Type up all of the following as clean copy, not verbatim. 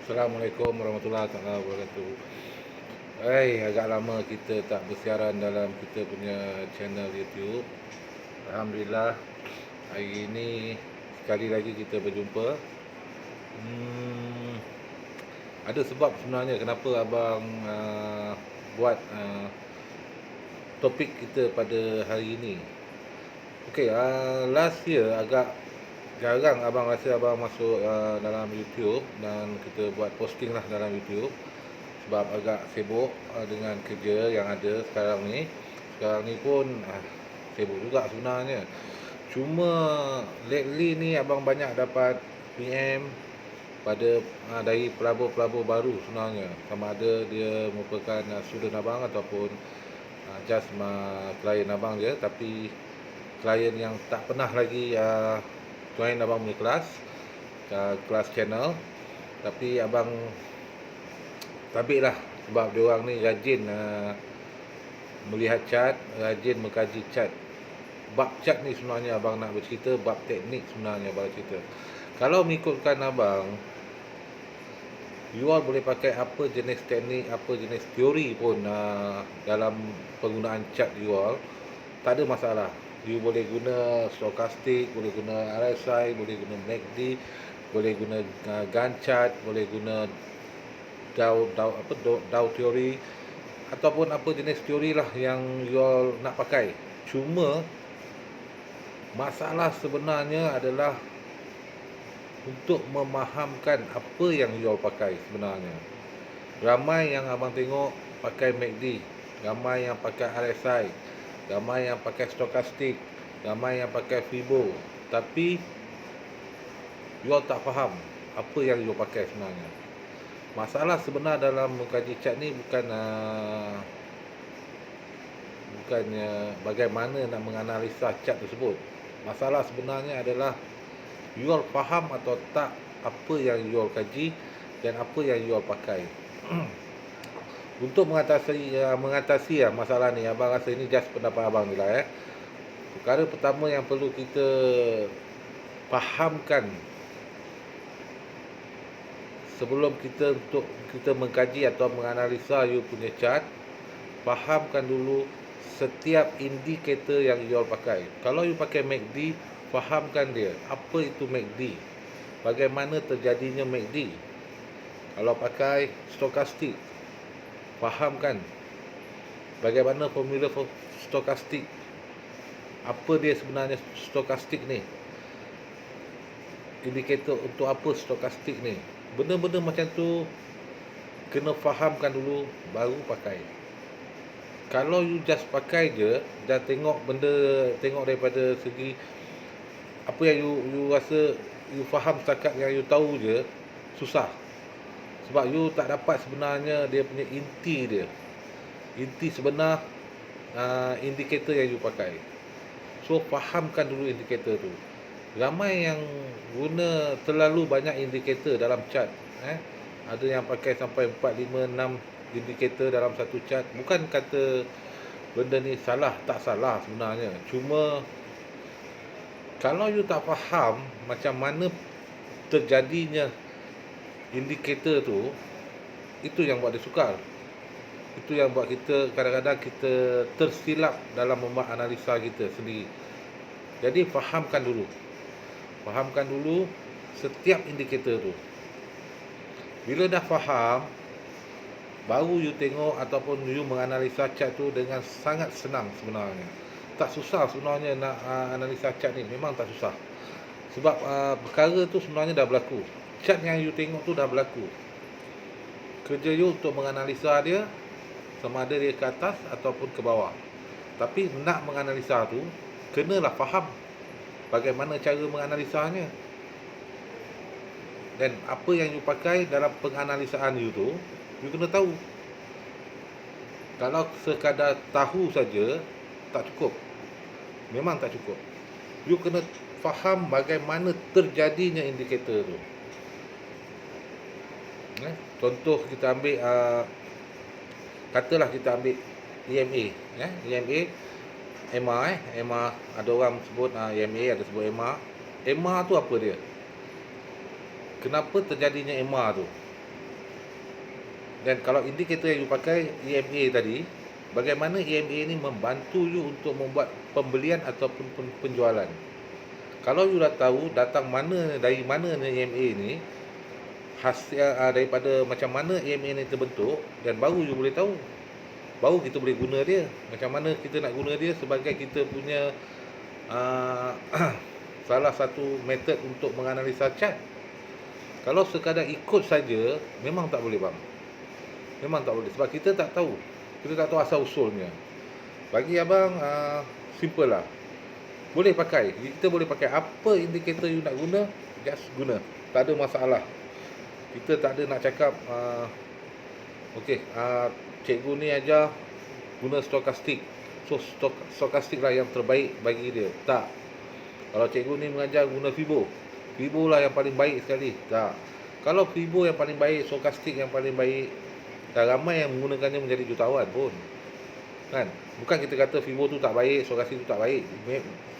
Assalamualaikum warahmatullahi wabarakatuh. Agak lama kita tak bersiaran dalam kita punya channel YouTube. Alhamdulillah, hari ini sekali lagi kita berjumpa. Hmm, ada sebab sebenarnya kenapa abang buat topik kita pada hari ini. Okey, last year agak jarang abang rasa abang masuk dalam YouTube dan kita buat posting lah dalam YouTube sebab agak sibuk dengan kerja yang ada sekarang ni. Sekarang ni pun sibuk juga sebenarnya. Cuma lately ni abang banyak dapat PM pada dari pelabur-pelabur baru sebenarnya. Sama ada dia merupakan student abang ataupun just klien abang je, tapi klien yang tak pernah lagi join abang punya kelas channel. Tapi abang tabik lah sebab dia orang ni rajin melihat chart, rajin mengkaji chart. Bab chart ni sebenarnya abang nak bercerita, bab teknik sebenarnya abang cerita. Kalau mengikutkan abang, you all boleh pakai apa jenis teknik, apa jenis teori pun dalam penggunaan chart you all, tak ada masalah. You boleh guna stokastik, boleh guna RSI, boleh guna MACD, boleh guna Gantt chart, boleh guna Dow teori ataupun apa jenis teori lah yang you all nak pakai. Cuma masalah sebenarnya adalah untuk memahamkan apa yang you all pakai sebenarnya. Ramai yang abang tengok pakai MACD, ramai yang pakai RSI, ramai yang pakai stokastik, ramai yang pakai Fibo, tapi you all tak faham apa yang you all pakai sebenarnya. Masalah sebenar dalam mengkaji chart ni bukannya bagaimana nak menganalisa chart tersebut. Masalah sebenarnya adalah you all faham atau tak apa yang you all kaji dan apa yang you all pakai. Untuk mengatasi masalah ni, abang rasa ini just pendapat abang je lah. Perkara pertama yang perlu kita fahamkan sebelum kita mengkaji atau menganalisa you punya chart, fahamkan dulu setiap indikator yang you all pakai. Kalau you pakai MACD, fahamkan dia, apa itu MACD, bagaimana terjadinya MACD. Kalau pakai stokastik, fahamkan bagaimana formula stokastik, apa dia sebenarnya stokastik ni, indikator untuk apa stokastik ni. Benda-benda macam tu kena fahamkan dulu baru pakai. Kalau you just pakai je dan tengok daripada segi apa yang you rasa you faham setakat yang you tahu je, susah. Sebab you tak dapat sebenarnya dia punya inti sebenar indikator yang you pakai. So fahamkan dulu indikator tu. Ramai yang guna terlalu banyak indikator dalam chart. Ada yang pakai sampai 4, 5, 6 indikator dalam satu chart. Bukan kata benda ni salah, tak salah sebenarnya. Cuma kalau you tak faham macam mana terjadinya indikator tu, itu yang buat dia sukar. Itu yang buat kita kadang-kadang kita tersilap dalam membuat analisa kita sendiri. Jadi fahamkan dulu setiap indikator tu. Bila dah faham, baru you tengok ataupun you menganalisa chart tu dengan sangat senang sebenarnya. Tak susah sebenarnya nak analisa chart ni, memang tak susah. Sebab perkara tu sebenarnya dah berlaku. Chart yang you tengok tu dah berlaku. Kerja you untuk menganalisa dia, sama ada dia ke atas ataupun ke bawah. Tapi nak menganalisa tu, kenalah faham bagaimana cara menganalisanya. Dan apa yang you pakai dalam penganalisaan you tu, you kena tahu. Kalau sekadar tahu saja, tak cukup. Memang tak cukup. You kena faham bagaimana terjadinya indikator tu. Contoh kita ambil, katalah kita ambil EMA. EMA, ada orang sebut EMA, ada sebut EMA. EMA tu apa dia? Kenapa terjadinya EMA tu? Dan kalau indikator yang you pakai EMA tadi, bagaimana EMA ni membantu you untuk membuat pembelian ataupun penjualan. Kalau you dah tahu datang mana, dari mana ni EMA ni, hasil daripada macam mana EMA ni terbentuk, dan baru you boleh tahu, baru kita boleh guna dia. Macam mana kita nak guna dia sebagai kita punya salah satu metod untuk menganalisa chart. Kalau sekadar ikut saja, memang tak boleh bang. Memang tak boleh, sebab kita tak tahu. Kita tak tahu asal usulnya. Bagi abang, simple lah. Boleh pakai. Kita boleh pakai apa indikator you nak guna, just guna. Tak ada masalah. Kita tak ada nak cakap, okey, cikgu ni ajar guna stokastik. So, stokastik lah yang terbaik bagi dia. Tak. Kalau cikgu ni mengajar guna Fibo, Fibo lah yang paling baik sekali. Tak. Kalau Fibo yang paling baik, stokastik yang paling baik, dah ramai yang menggunakannya menjadi jutawan pun. Kan? Bukan kita kata Fibo tu tak baik, stokastik tu tak baik.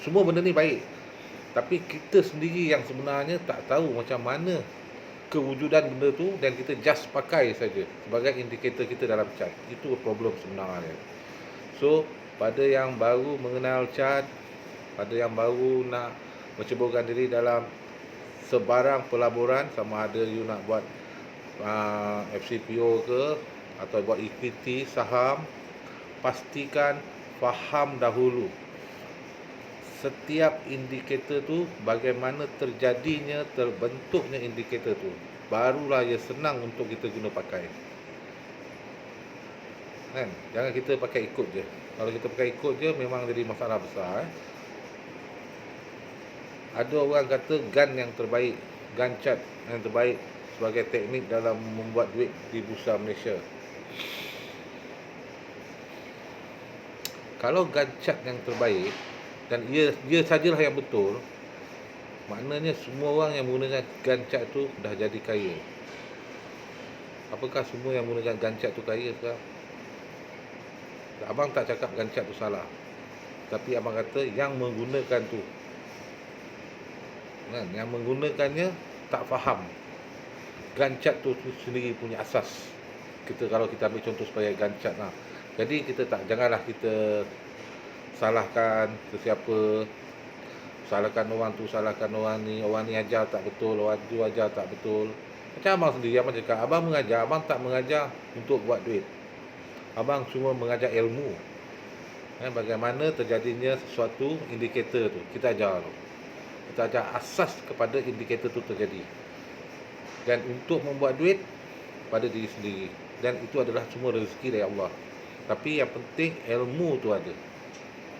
Semua benda ni baik. Tapi kita sendiri yang sebenarnya tak tahu macam mana kewujudan benda tu, dan kita just pakai saja sebagai indikator kita dalam chart. Itu problem sebenarnya. So, pada yang baru mengenal chart, pada yang baru nak menceburkan diri dalam sebarang pelaburan, sama ada you nak buat FCPO ke atau buat equity, saham, pastikan faham dahulu setiap indikator tu, bagaimana terjadinya, terbentuknya indikator tu. Barulah ia senang untuk kita guna pakai. Kan? Jangan kita pakai ikut je. Kalau kita pakai ikut je, memang jadi masalah besar. Ada orang kata gun yang terbaik, gun chart yang terbaik sebagai teknik dalam membuat duit di Bursa Malaysia. Kalau gun chart yang terbaik, dan ia sajalah yang betul, maknanya semua orang yang menggunakan gun chart tu dah jadi kaya. Apakah semua yang menggunakan gun chart tu kaya sekarang? Abang tak cakap gun chart tu salah, tapi abang kata yang menggunakan tu, kan, yang menggunakannya tak faham gun chart tu sendiri punya asas. Kalau kita ambil contoh sebagai gun chart lah. Jadi janganlah kita salahkan sesiapa, salahkan orang tu, salahkan orang ni ajar tak betul, orang tu ajar tak betul. Macam abang sendiri, abang cakap, abang mengajar, abang tak mengajar untuk buat duit. Abang cuma mengajar ilmu. Bagaimana terjadinya sesuatu indikator tu, kita ajar tu. Kita ajar asas kepada indikator tu terjadi. Dan untuk membuat duit pada diri sendiri. Dan itu adalah semua rezeki dari Allah. Tapi yang penting ilmu tu ada.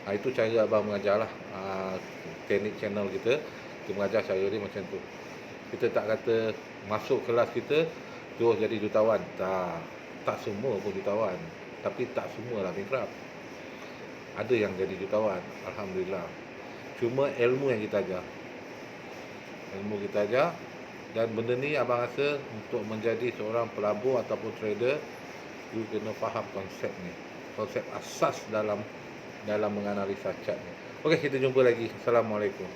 Itu cara abang mengajar lah. Teknik channel kita mengajar cara dia macam tu. Kita tak kata masuk kelas kita terus jadi jutawan. Tak semua pun jutawan. Tapi tak semua lah bankrupt. Ada yang jadi jutawan, alhamdulillah. Cuma ilmu yang kita ajar. Ilmu kita ajar. Dan benda ni abang rasa untuk menjadi seorang pelabur ataupun trader, you kena faham konsep ni. Konsep asas dalam menganalisa chart ni. Okey, kita jumpa lagi. Assalamualaikum.